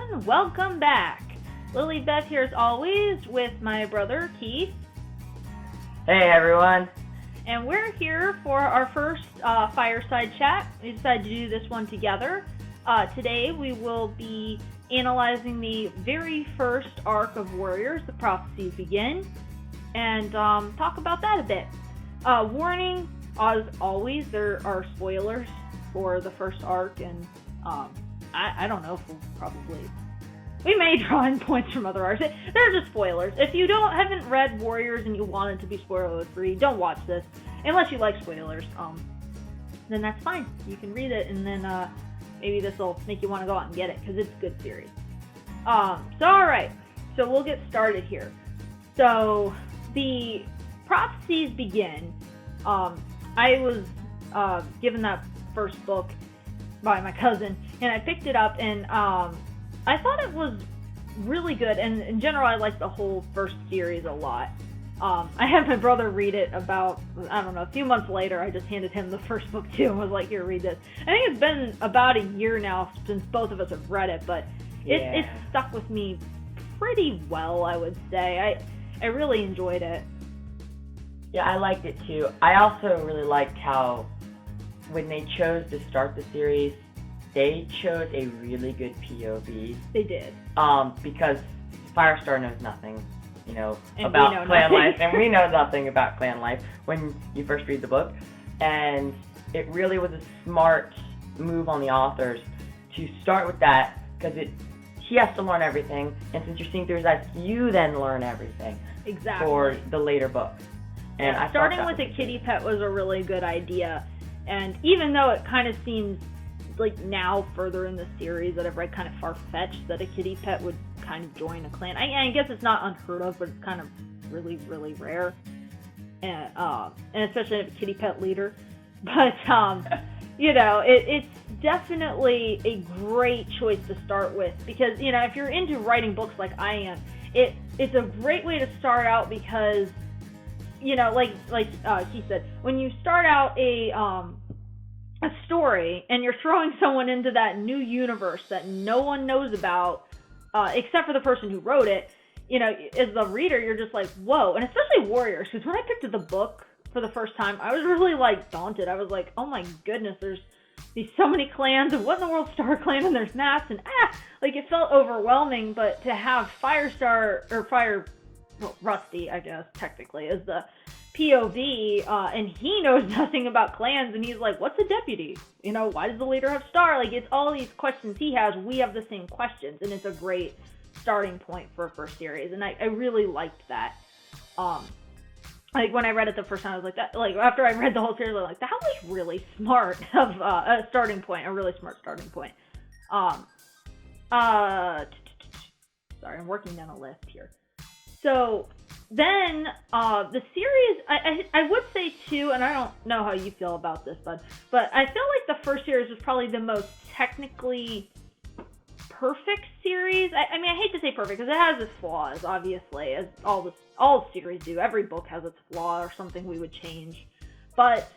everyone. Welcome back. Lily Beth here as always with my brother Keith. Hey everyone. And we're here for our first Fireside chat. We decided to do this one together. Today we will be analyzing the very first arc of Warriors, The Prophecies Begin, and talk about that a bit. Warning, as always, there are spoilers for the first arc, and I don't know if we may draw in points from other arcs. They're just spoilers. If you haven't read Warriors and you want it to be spoiler-free, don't watch this. Unless you like spoilers, then that's fine. You can read it, and then maybe this will make you want to go out and get it, because it's a good series. Alright. So we'll get started here. So, the Prophecies Begin. I was given that first book by my cousin, and I picked it up, and I thought it was really good, and in general I liked the whole first series a lot. I had my brother read it about, I don't know, a few months later. I just handed him the first book too and was like, here, read this. I think it's been about a year now since both of us have read it, but it stuck with me pretty well, I would say. I really enjoyed it. Yeah, I liked it too. I also really liked how when they chose to start the series, they chose a really good POV. They did. Because Firestar knows nothing, and about clan life, and we know nothing about clan life when you first read the book. And it really was a smart move on the authors to start with that, because he has to learn everything, and since you're seeing through his eyes, you then learn everything. Exactly. For the later books. And yeah, starting with a kitty pet was a really good idea. And even though it kind of seems like now further in the series that I've read kind of far-fetched that a kitty pet would kind of join a clan. I guess it's not unheard of, but it's kind of really, really rare. And especially a kitty pet leader. But, it's definitely a great choice to start with. Because, if you're into writing books like I am, it's a great way to start out because, like he said, when you start out a story and you're throwing someone into that new universe that no one knows about, except for the person who wrote it, as the reader, you're just like, whoa. And especially Warriors, because when I picked up the book for the first time, I was really, daunted. I was like, oh my goodness, there's so many clans, and what in the world Star Clan, and there's maps, and it felt overwhelming. But to have Firestar, or Rusty, I guess, technically, as the POV, and he knows nothing about clans, and he's like, what's a deputy? Why does the leader have Star? It's all these questions he has, we have the same questions, and it's a great starting point for a first series, and I really liked that. When I read it the first time, I was like, after I read the whole series, I was like, that was really smart of a starting point, a really smart starting point. Sorry, I'm working down a list here. So then the series, I would say too, and I don't know how you feel about this, bud, but I feel like the first series was probably the most technically perfect series. I mean, I hate to say perfect because it has its flaws, obviously, as all series do. Every book has its flaw or something we would change. But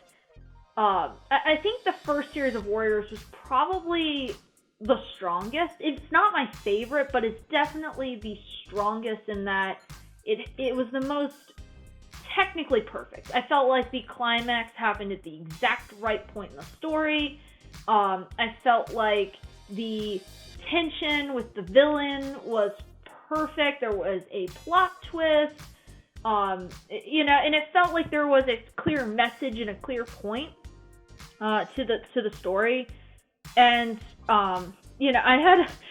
I think the first series of Warriors was probably the strongest. It's not my favorite, but it's definitely the strongest in that it was the most technically perfect. I felt like the climax happened at the exact right point in the story. I felt like the tension with the villain was perfect. There was a plot twist, and it felt like there was a clear message and a clear point to the story. And it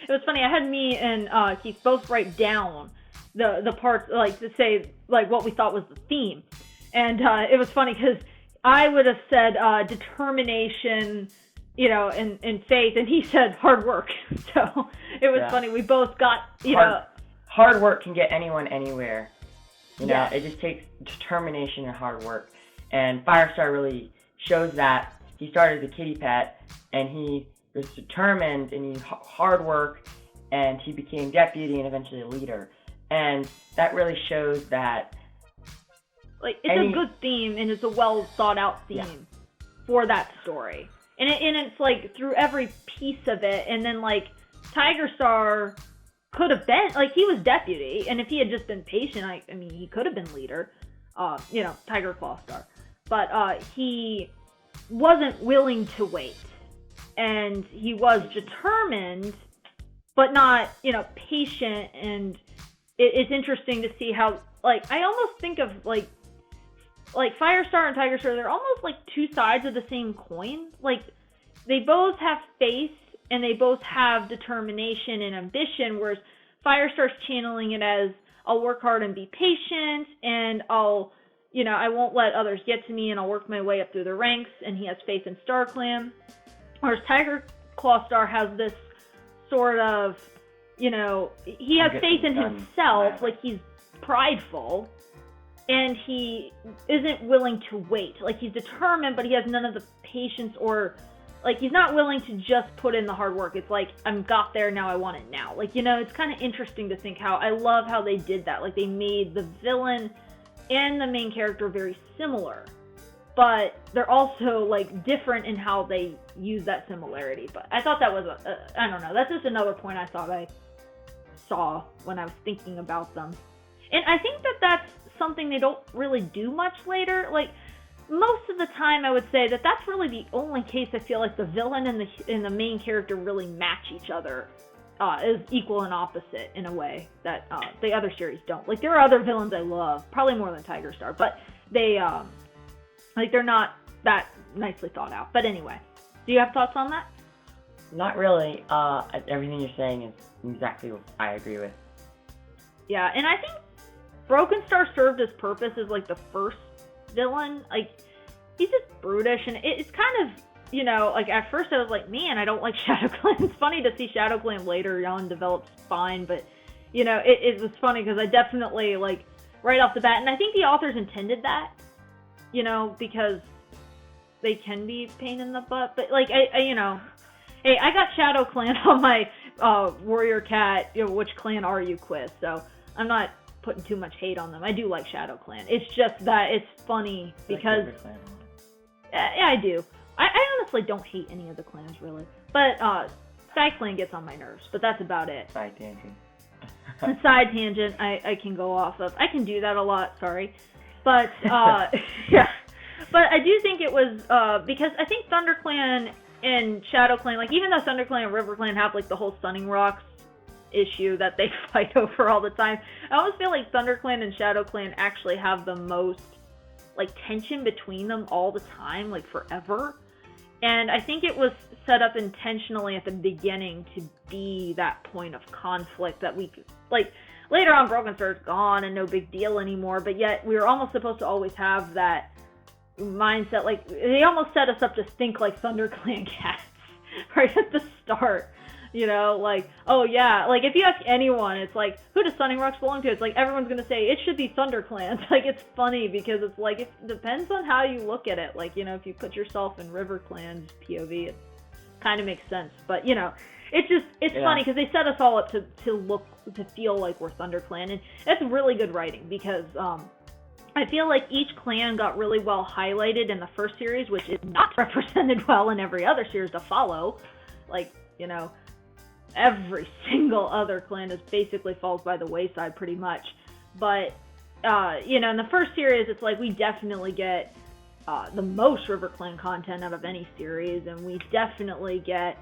was funny. I had me and Keith both write down the parts, to say what we thought was the theme, and it was funny because I would have said determination, and faith, and he said hard work. So it was funny. We both got hard work can get anyone anywhere. Yes. It just takes determination and hard work, and Firestar really shows that. He started as a kitty pet, and he was determined, and he hard work, and he became deputy and eventually a leader. And that really shows that it's a good theme, and it's a well thought out theme for that story. And it's through every piece of it, and then Tigerstar could have been, like, he was deputy, and if he had just been patient, I mean, he could have been leader, Tiger Clawstar. But he wasn't willing to wait, and he was determined, but not, patient, and it's interesting to see how, like, I almost think of, like Firestar and Tigerstar, they're almost like two sides of the same coin. Like, they both have faith, and they both have determination and ambition, whereas Firestar's channeling it as, I'll work hard and be patient, and I'll, I won't let others get to me, and I'll work my way up through the ranks, and he has faith in StarClan. Whereas Tiger Clawstar has this sort of, he has faith in himself, like he's prideful, and he isn't willing to wait. Like, he's determined, but he has none of the patience, or, like, he's not willing to just put in the hard work. It's like, I'm got there, now I want it now. Like, it's kind of interesting to think how, I love how they did that. Like, they made the villain and the main character very similar, but they're also, like, different in how they use that similarity. But I thought that was, I don't know, that's just another point I thought I saw when I was thinking about them. And I think that that's something they don't really do much later. Like, most of the time I would say that that's really the only case I feel like the villain and the main character really match each other as equal and opposite in a way that the other series don't. Like, there are other villains I love, probably more than Tigerstar, but they, they're not that nicely thought out. But anyway, do you have thoughts on that? Not really. Everything you're saying is exactly what I agree with. Yeah, and I think Broken Star served his purpose as, like, the first villain. Like, he's just brutish, and it's kind of, like, at first I was like, man, I don't like ShadowClan. It's funny to see ShadowClan later on develops fine, but, it was funny because I definitely, like, right off the bat, and I think the authors intended that, because they can be pain in the butt, but, like, hey, I got ShadowClan on my Warrior Cat, which clan are you quiz, so I'm not putting too much hate on them. I do like ShadowClan. It's just that it's funny because yeah, I do. I honestly don't hate any of the clans really, but SkyClan gets on my nerves. But that's about it. Side tangent. Side tangent. I can go off of. I can do that a lot. Sorry, but yeah. But I do think it was because I think ThunderClan and ShadowClan, like, even though ThunderClan and RiverClan have, like, the whole Stunning Rocks issue that they fight over all the time, I always feel like ThunderClan and ShadowClan actually have the most, like, tension between them all the time, like, forever. And I think it was set up intentionally at the beginning to be that point of conflict that we could, like, later on Broken Star's gone and no big deal anymore, but yet we were almost supposed to always have that mindset. Like, they almost set us up to think like ThunderClan cats right at the start. Like, oh yeah, like, if you ask anyone, it's like, who does Stunning Rocks belong to? It's like, everyone's gonna say, it should be ThunderClan. Like, it's funny because it's like, it depends on how you look at it. Like, if you put yourself in RiverClan's POV, it kind of makes sense. But, it's funny because they set us all up to feel like we're ThunderClan, and that's really good writing because, I feel like each clan got really well highlighted in the first series, which is not represented well in every other series to follow. Like, every single other clan is basically falls by the wayside pretty much. But, in the first series, it's like we definitely get the most RiverClan content out of any series, and we definitely get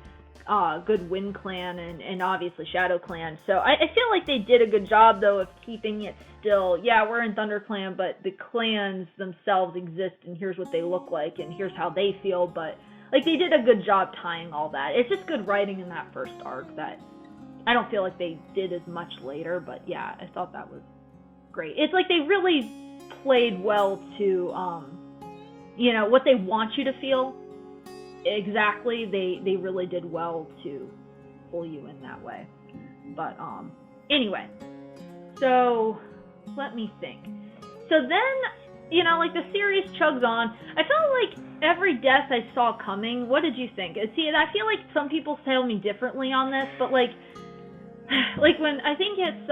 good Wind Clan and obviously ShadowClan. So I feel like they did a good job, though, of keeping it still, yeah, we're in ThunderClan, but the clans themselves exist, and here's what they look like, and here's how they feel, but, like, they did a good job tying all that. It's just good writing in that first arc that I don't feel like they did as much later, but yeah, I thought that was great. It's like they really played well to, what they want you to feel. Exactly, they really did well to pull you in that way. But, anyway, so, let me think. So then, like, the series chugs on. I felt like every death I saw coming. What did you think? See, I feel like some people tell me differently on this, but, like when, I think it's,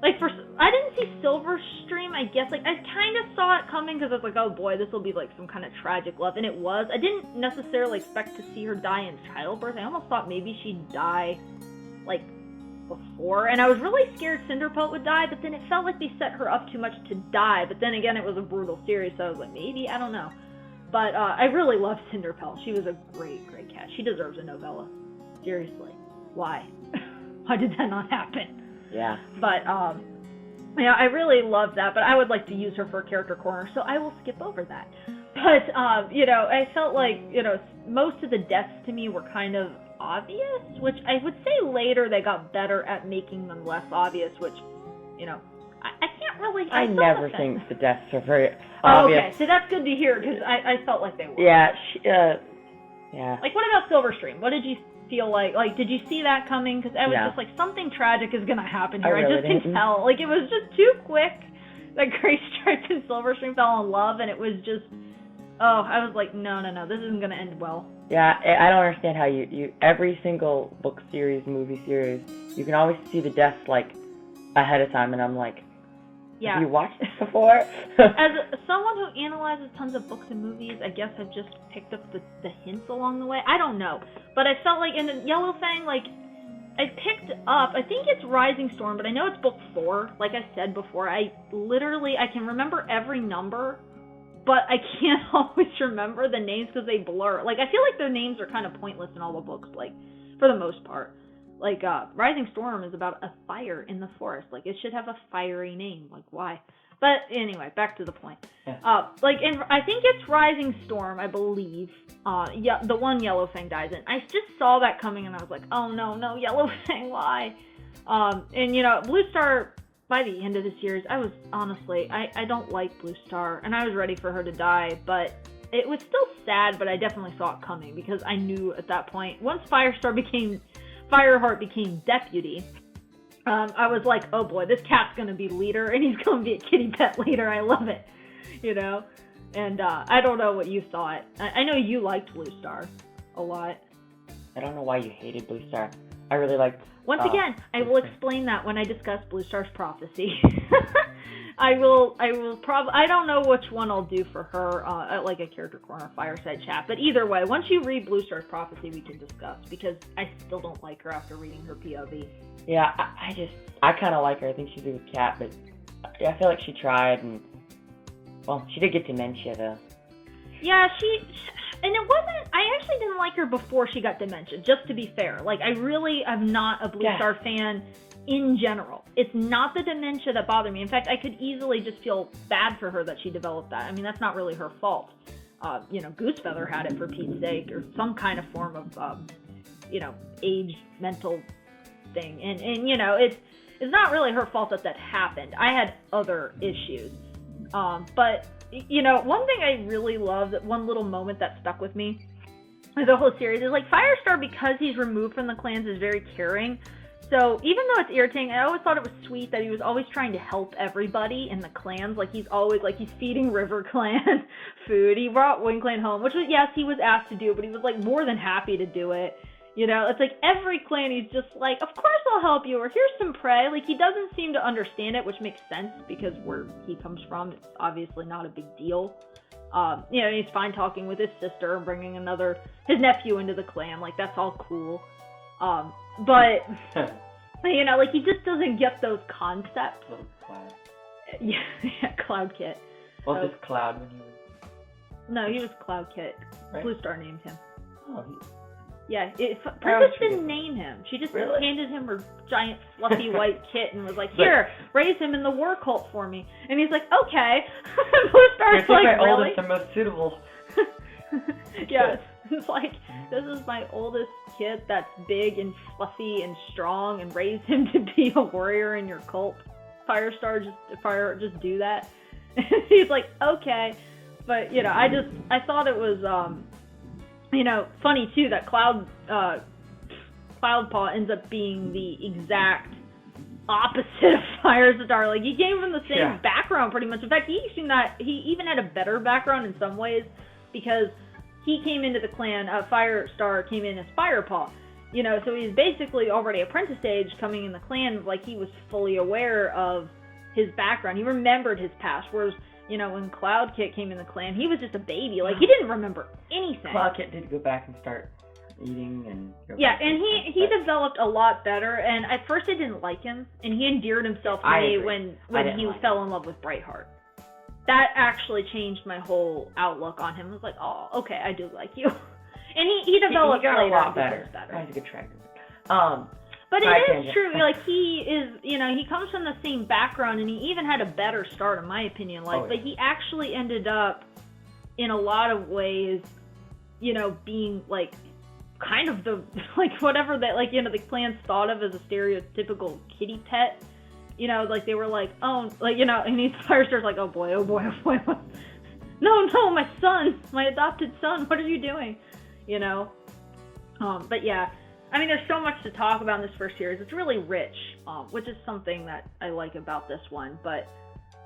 like, I didn't see Silverstream, I guess. Like, I kind of saw it coming because I was like, oh boy, this will be like some kind of tragic love. And it was. I didn't necessarily expect to see her die in childbirth. I almost thought maybe she'd die, like, before. And I was really scared Cinderpelt would die, but then it felt like they set her up too much to die. But then again, it was a brutal series, so I was like, maybe, I don't know. But I really loved Cinderpelt. She was a great, great cat. She deserves a novella. Seriously. Why? Why did that not happen? Yeah. But, yeah, I really love that, but I would like to use her for a character corner, so I will skip over that. But, you know, I felt like, you know, most of the deaths to me were kind of obvious, which I would say later they got better at making them less obvious, which, you know, I can't really... I never think the deaths are very obvious. Okay, so that's good to hear, because I felt like they were. Yeah, yeah. Like, what about Silverstream? What did you feel like? Like, did you see that coming? Because I was just like, something tragic is going to happen here. I really just can tell. Like, it was just too quick that Gray Stripe and Silverstream fell in love, and it was just, I was like, no, this isn't going to end well. Yeah, I don't understand how you every single book series, movie series, you can always see the deaths, like, ahead of time, and I'm like, have you watched this before? As someone who analyzes tons of books and movies, I guess I've just picked up the hints along the way. I don't know. But I felt like in the Yellow Fang, like, I picked up, I think it's Rising Storm, but I know it's book 4. Like I said before, I can remember every number, but I can't always remember the names because they blur. Like, I feel like their names are kind of pointless in all the books, like, for the most part. Like, Rising Storm is about a fire in the forest. Like, it should have a fiery name. Like, why? But anyway, back to the point. Like, I think it's Rising Storm, I believe. The one Yellow Fang dies in. I just saw that coming, and I was like, oh, no, Yellow Fang, why? And, you know, Blue Star, by the end of the series, I was, honestly, I don't like Blue Star, and I was ready for her to die, but it was still sad, but I definitely saw it coming, because I knew at that point, once Fireheart became deputy, I was like, oh boy, this cat's gonna be leader, and he's gonna be a kitty pet leader. I love it, you know? And I don't know what you thought. I know you liked Blue Star a lot. I don't know why you hated Blue Star. I really liked... Once again, I will explain that when I discuss Blue Star's prophecy. I don't know which one I'll do for her, like a character corner Fireside chat, but either way, once you read Blue Star's prophecy, we can discuss, because I still don't like her after reading her POV. Yeah, I kind of like her. I think she's a good cat, but I feel like she tried, and, well, she did get dementia, though. Yeah, and it wasn't, I actually didn't like her before she got dementia, just to be fair. Like, I really am not a Blue Star fan in general. It's not the dementia that bothered me. In fact, I could easily just feel bad for her that she developed that. I mean, that's not really her fault. You know, Goosefeather had it, for Pete's sake, or some kind of form of, you know, age, mental thing. And you know, it's not really her fault that happened. I had other issues. But, you know, one thing I really love, that one little moment that stuck with me with the whole series is, like, Firestar, because he's removed from the clans, is very caring. So even though it's irritating, I always thought it was sweet that he was always trying to help everybody in the clans. Like, he's always, like, he's feeding River Clan food. He brought Wind Clan home, which was, yes, he was asked to do, but he was, like, more than happy to do it. You know, it's like every clan, he's just like, of course I'll help you, or here's some prey. Like, he doesn't seem to understand it, which makes sense, because where he comes from, it's obviously not a big deal. You know, he's fine talking with his sister and bringing his nephew into the clan. Like, that's all cool. But, you know, like, he just doesn't get those concepts. Little Cloud. Yeah, Cloud Kit. Well, this Cloud when he was... No, he was Cloud Kit. Right? Blue Star named him. Oh, Yeah, Princess didn't name him. She just handed him her giant fluffy white kit and was like, here, raise him in the war cult for me. And he's like, okay. Blue Star's like, my really? oldest and most suitable. Yeah, it's like, this is my oldest kid that's big and fluffy and strong, and raise him to be a warrior in your cult. Firestar, just do that. He's like, okay. But, you know, I thought it was, you know, funny too that Cloudpaw ends up being the exact opposite of Firestar. Like, he came from the same background pretty much. In fact, he even had a better background in some ways, because he came into the clan, Firestar came in as Firepaw. You know, so he's basically already apprentice age coming in the clan, like he was fully aware of his background. He remembered his past, whereas, you know, when Cloud Kit came in the clan, he was just a baby. Like, he didn't remember anything. Cloud Kit did go back and start eating and... Yeah, and he developed a lot better, and at first I didn't like him, and he endeared himself to me when he fell in love with Brightheart. That actually changed my whole outlook on him. I was like, oh, okay, I do like you. And he developed he got later a lot better. He's a good tracker. But it is true, like, he is, you know, he comes from the same background, and he even had a better start, in my opinion, like, but he actually ended up, in a lot of ways, you know, being, like, kind of the, like, whatever that, like, you know, the clans thought of as a stereotypical kitty pet, you know, like, they were like, oh, like, you know, and Firestar's like, oh boy, what? No, my son, my adopted son, what are you doing? You know? But yeah, I mean, there's so much to talk about in this first series. It's really rich, which is something that I like about this one. But,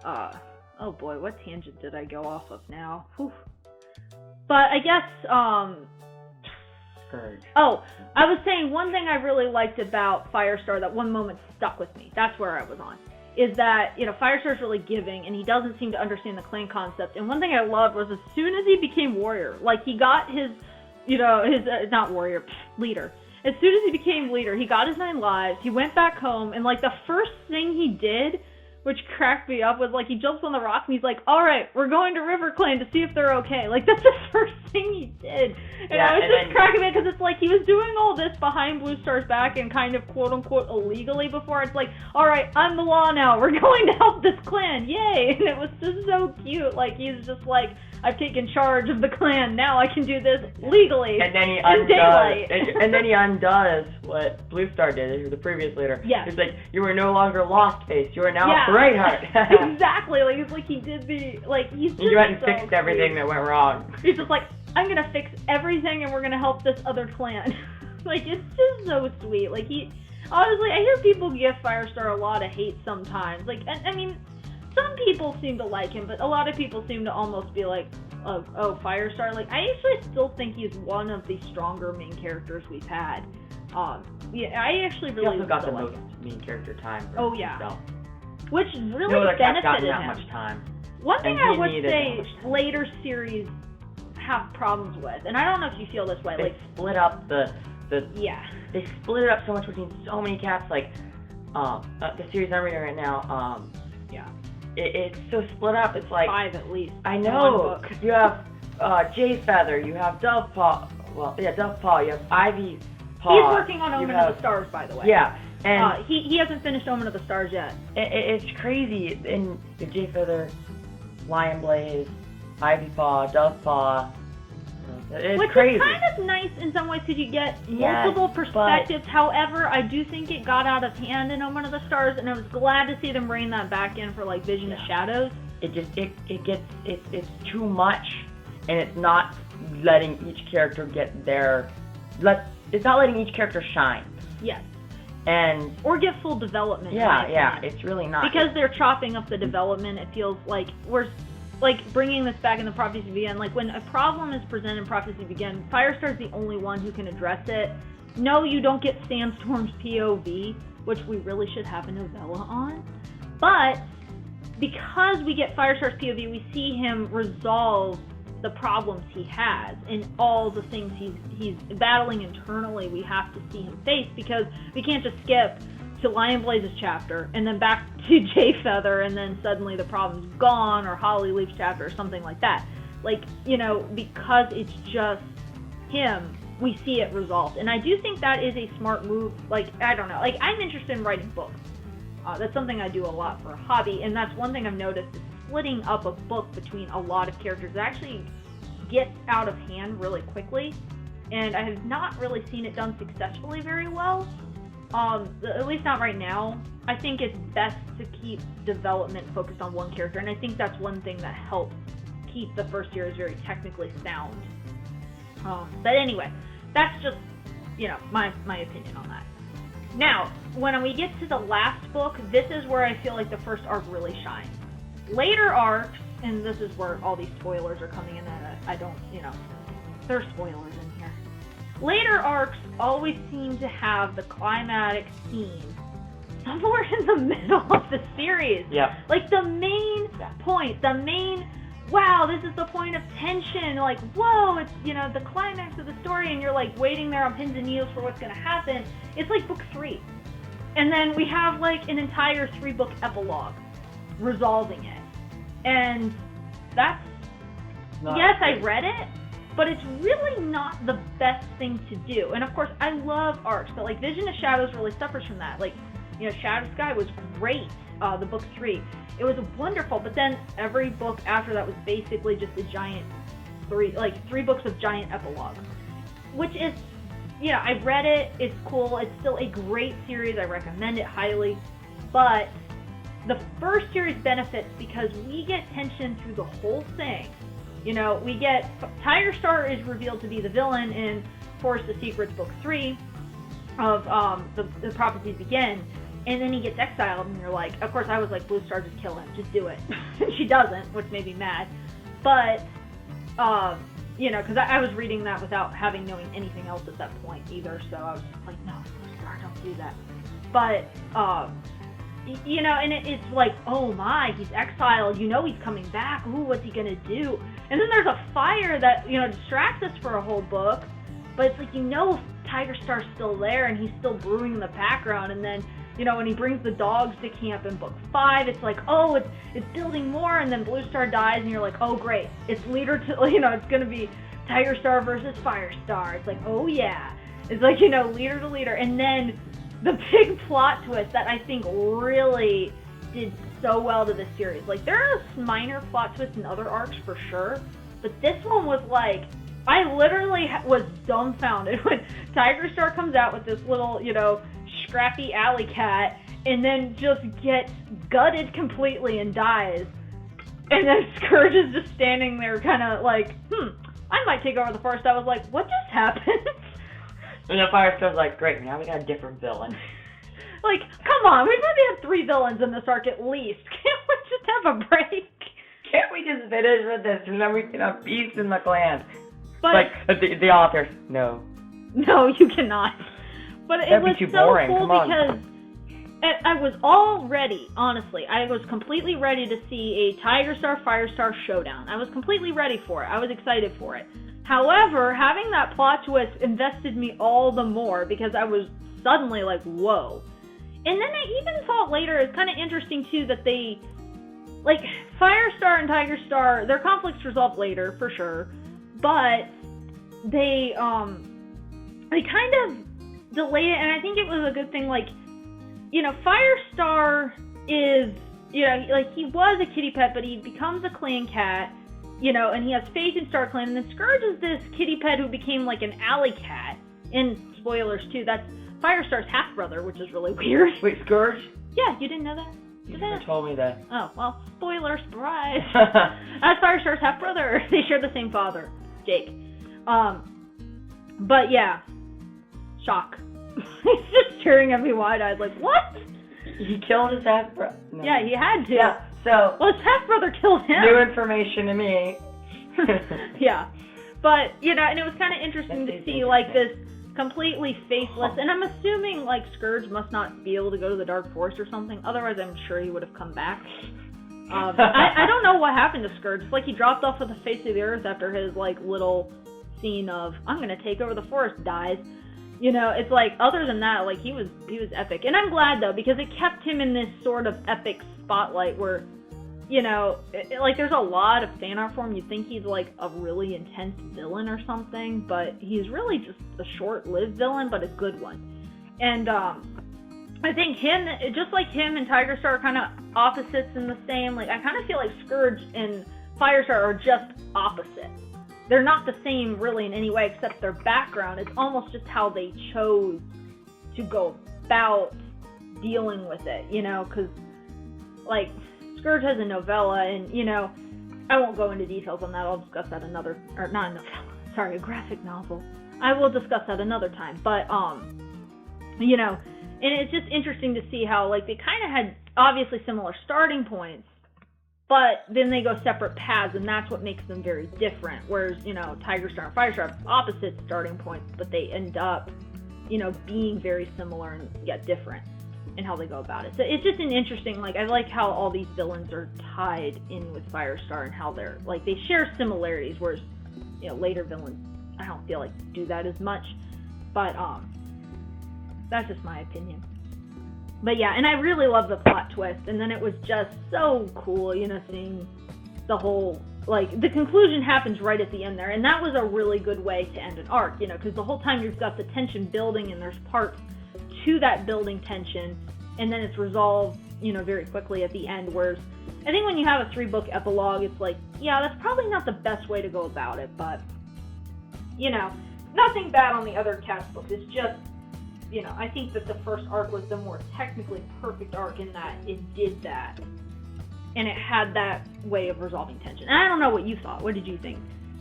oh boy, what tangent did I go off of now? Whew. But I guess, Scourge. Oh, I was saying one thing I really liked about Firestar, that one moment stuck with me. That's where I was on. Is that, you know, Firestar's really giving, and he doesn't seem to understand the clan concept. And one thing I loved was as soon as he became warrior, like, he got his, you know, his, not warrior, leader. As soon as he became leader, he got his 9 lives, he went back home, and, like, the first thing he did, which cracked me up, was, like, he jumps on the rock, and he's like, alright, we're going to River Clan to see if they're okay. Like, that's the first thing he did. And I was just cracking me, because it's like, he was doing all this behind Blue Star's back, and kind of, quote-unquote, illegally before. It's like, alright, I'm the law now, we're going to help this clan, yay! And it was just so cute, like, he's just like, I've taken charge of the clan, now I can do this legally. And then he undoes what Blue Star did, the previous leader. Yeah. He's like, you are no longer Lost Face, you are now Brightheart. Exactly, like, it's like he did the, like, he's just you hadn't so fixed everything that went wrong. He's just like, I'm gonna fix everything and we're gonna help this other clan. Like, it's just so sweet. Like, honestly, I hear people give Firestar a lot of hate sometimes. Like, I mean, some people seem to like him, but a lot of people seem to almost be like, oh, Firestar. Like, I actually still think he's one of the stronger main characters we've had. Yeah, I actually really he also got the like most main character time for himself. Which really no other cat's benefited gotten that him. much time. One thing And I he would needed say that much time. later series have problems with, and I don't know if you feel this way, They split up the yeah. They split it up so much between so many cats, like, the series I'm reading right now, Yeah. It's so split up, it's like... 5 at least. I in know, one book. you have, Jay Feather, you have Dovepaw, Dovepaw, you have Ivy Paw. He's working on Omen of the Stars, by the way. Yeah, and... he hasn't finished Omen of the Stars yet. It's crazy, and the Jay Feather, Lion Blaze, Ivy Paw, Dovepaw, it's Which crazy. is kind of nice in some ways because you get multiple perspectives. However, I do think it got out of hand in Omen of the Stars, and I was glad to see them bring that back in for, like, Vision of Shadows. It's too much, and it's not letting each character get their... It's not letting each character shine. Yes. And... Or get full development. Yeah, it's really not. Because they're chopping up the development, it feels like we're... Like, bringing this back in the Prophecy Begin, like, when a problem is presented in Prophecy Begin, Firestar's the only one who can address it. No, you don't get Sandstorm's POV, which we really should have a novella on. But, because we get Firestar's POV, we see him resolve the problems he has, and all the things he's battling internally we have to see him face, because we can't just skip to Lion Blaze's chapter, and then back to Jay Feather, and then suddenly the problem's gone, or Hollyleaf's chapter, or something like that. Like, you know, because it's just him, we see it resolved. And I do think that is a smart move. Like, I don't know. Like, I'm interested in writing books. That's something I do a lot for a hobby, and that's one thing I've noticed, is splitting up a book between a lot of characters that actually gets out of hand really quickly. And I have not really seen it done successfully very well. At least not right now. I think it's best to keep development focused on one character, and I think that's one thing that helps keep the first series very technically sound. But anyway, that's just, you know, my opinion on that. Now, when we get to the last book, this is where I feel like the first arc really shines. Later arcs, and this is where all these spoilers are coming in, and I don't, you know, there's spoilers in here. later arcs always seem to have the climatic scene somewhere in the middle of the series. Yeah. Like the main point, wow, this is the point of tension, like, whoa, it's, the climax of the story, and you're like waiting there on pins and needles for what's going to happen. It's like book 3. And then we have like an entire 3-book epilogue resolving it. And that's, yes, I read it, but it's really not the best thing to do. And of course, I love arcs, but like Vision of Shadows really suffers from that. Like, Shadow Sky was great, the book 3. It was wonderful, but then every book after that was basically just a giant 3 books of giant epilogue, which is, I read it, it's cool, it's still a great series, I recommend it highly, but the first series benefits because we get tension through the whole thing. We get, Tiger Star is revealed to be the villain in Forest of Secrets book 3 of the Prophecies Begin, and then he gets exiled, and you're like, of course I was like, Blue Star, just kill him, just do it. She doesn't, which made me mad, but because I was reading that without knowing anything else at that point either, so I was like, no, Blue Star, don't do that. But and it's like, oh my, he's exiled, he's coming back, ooh, what's he gonna do? And then there's a fire that distracts us for a whole book, but it's like, Tiger Star's still there and he's still brewing in the background, and then when he brings the dogs to camp in book 5, it's like, oh, it's building more, and then Blue Star dies, and you're like, oh great, it's leader to, it's gonna be Tiger Star versus Firestar. It's like, oh yeah, it's like, leader to leader, and then the big plot twist that I think really did so well to this series. Like, there are minor plot twists in other arcs for sure, but this one was like, I literally was dumbfounded when Tiger Star comes out with this little, scrappy alley cat, and then just gets gutted completely and dies. And then Scourge is just standing there kind of like, I might take over the forest. I was like, what just happened? And the Firestar's like, great, now we got a different villain. Like, come on, we've already had 3 villains in this arc at least. Can't we just have a break? Can't we just finish with this, and then we can have peace in the clan? But like, the author, no. No, you cannot. But it was too so boring. cool Come on. because I was all ready, honestly. I was completely ready to see a Tiger Star Firestar showdown. I was completely ready for it. I was excited for it. However, having that plot twist invested me all the more because I was suddenly like, whoa. And then I even thought later, it's kind of interesting too that they, like, Firestar and Tiger Star, their conflicts resolved later, for sure. But they kind of delay it, and I think it was a good thing. Like, Firestar is, like, he was a kitty pet, but he becomes a clan cat, and he has faith in Star Clan, and then Scourge is this kitty pet who became like an alley cat, and spoilers too, that's Firestar's half-brother, which is really weird. Wait, Scourge? Yeah, you didn't know that? You never told me that. Oh, well, spoiler, surprise. That's Firestar's half-brother. They share the same father, Jake. But yeah, shock. He's just staring at me wide-eyed like, what? He killed his half-brother? No. Yeah, he had to. Yeah, so... Well, his half-brother killed him. New information to me. Yeah. But, and it was kind of interesting to see, like, this completely faithless, and I'm assuming, like, Scourge must not be able to go to the Dark Forest or something, otherwise I'm sure he would have come back. I don't know what happened to Scourge. It's like he dropped off of the face of the earth after his, like, little scene of, I'm gonna take over the forest, dies. It's like, other than that, like, he was epic. And I'm glad, though, because it kept him in this sort of epic spotlight where, like, there's a lot of fan art for him. You'd think he's, like, a really intense villain or something, but he's really just a short-lived villain, but a good one. And, I think just like him and Tiger Star are kind of opposites in the same, like, I kind of feel like Scourge and Firestar are just opposites. They're not the same really in any way except their background. It's almost just how they chose to go about dealing with it, because, like, Scourge has a novella, and, I won't go into details on that. I'll discuss that not a novella, sorry, a graphic novel. I will discuss that another time, but, and it's just interesting to see how, like, they kind of had obviously similar starting points, but then they go separate paths, and that's what makes them very different. Whereas, Tigerstar and Firestar have opposite starting points, but they end up, being very similar and yet different in how they go about it. So it's just an interesting, I like how all these villains are tied in with Firestar and how they're, they share similarities, whereas, later villains, I don't feel like do that as much. But, that's just my opinion. But yeah, and I really love the plot twist, and then it was just so cool, seeing the whole, the conclusion happens right at the end there, and that was a really good way to end an arc, because the whole time you've got the tension building, and there's parts to that building tension, and then it's resolved, very quickly at the end, whereas I think when you have a 3-book epilogue, it's that's probably not the best way to go about it, but, nothing bad on the other cast books, it's just, I think that the first arc was the more technically perfect arc in that it did that. And it had that way of resolving tension. And I don't know what you thought. What did you think?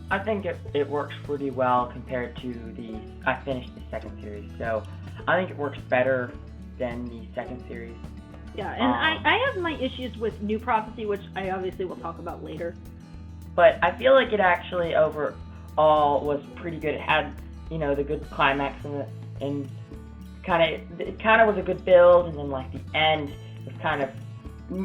I think it works pretty well compared to I finished the second series, so I think it works better than the second series. Yeah, and I have my issues with New Prophecy, which I obviously will talk about later. But I feel like it actually overall was pretty good. It had, the good climax and it kind of was a good build, and then the end was kind of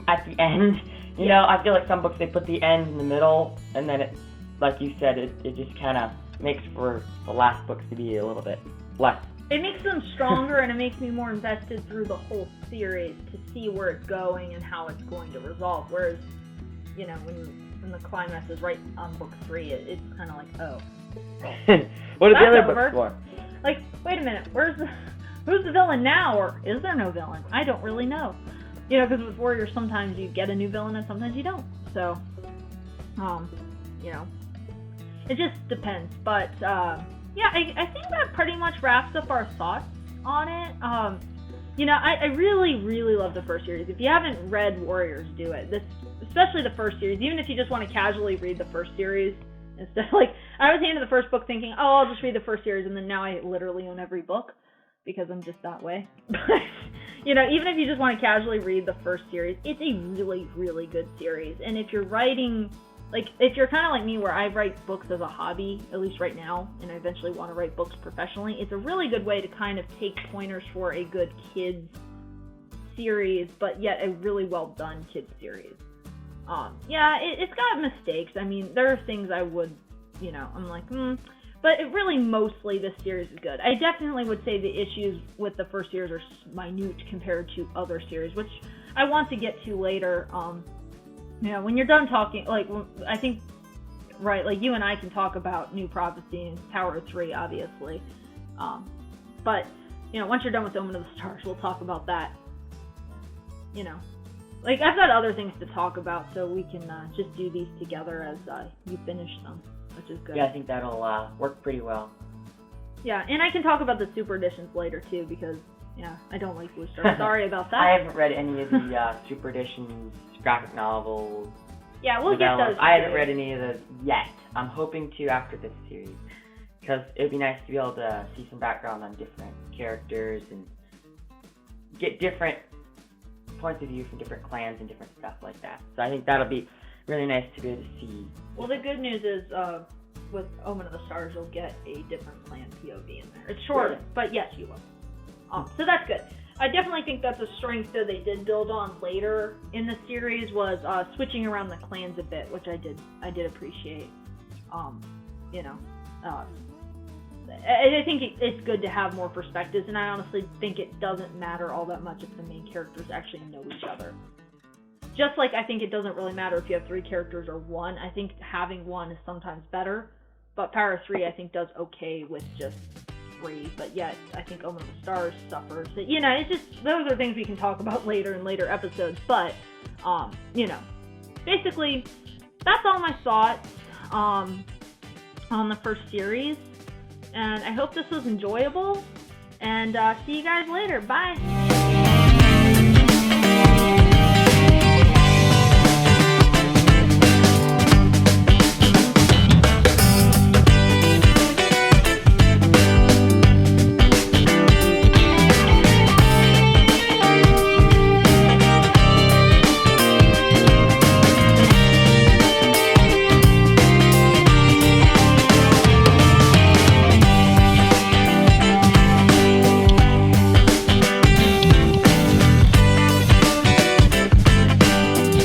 at the end. I feel like some books they put the end in the middle, and then it, like you said, it just kind of makes for the last books to be a little bit less. It makes them stronger, and it makes me more invested through the whole series to see where it's going and how it's going to resolve. Whereas, when the climax is right on book 3, it's kind of oh. What are the other books for? Wait a minute, who's the villain now, or is there no villain? I don't really know. Because with Warriors, sometimes you get a new villain and sometimes you don't. So, it just depends. But, I think that pretty much wraps up our thoughts on it. I really, really love the first series. If you haven't read Warriors, do it. Especially the first series. Even if you just want to casually read the first series. Instead, I was into the first book thinking, I'll just read the first series, and then now I literally own every book. Because I'm just that way. But, even if you just want to casually read the first series, it's a really, really good series. And if you're writing, if you're kind of like me where I write books as a hobby, at least right now, and I eventually want to write books professionally, it's a really good way to kind of take pointers for a good kids series, but yet a really well done kids series. It's got mistakes. I mean, there are things I would, I'm but it really, mostly, this series is good. I definitely would say the issues with the first series are minute compared to other series, which I want to get to later. When you're done talking, I think, right, you and I can talk about New Prophecy and Tower of 3, obviously. But, once you're done with Omen of the Stars, we'll talk about that. I've got other things to talk about, so we can just do these together as you finish them. Which is good. Yeah, I think that'll work pretty well. Yeah, and I can talk about the super editions later too, because I don't like Blue Star. Sorry about that. I haven't read any of the super editions, graphic novels. Yeah, we'll get those. I haven't read any of those yet. I'm hoping to after this series, because it'd be nice to be able to see some background on different characters and get different points of view from different clans and different stuff like that. So I think that'll be really nice to be able to see. Well, the good news is, with Omen of the Stars, you'll get a different clan POV in there. It's short, but yes, you will. So that's good. I definitely think that's a strength that they did build on later in the series, was switching around the clans a bit, which I did appreciate. I think it's good to have more perspectives, and I honestly think it doesn't matter all that much if the main characters actually know each other. Just like I think it doesn't really matter if you have 3 characters or 1. I think having 1 is sometimes better. But Power 3 I think does okay with just 3. But yet I think Omen of the Stars suffers. It's just, those are things we can talk about later in later episodes. But, basically, that's all my thoughts on the first series. And I hope this was enjoyable. And see you guys later. Bye!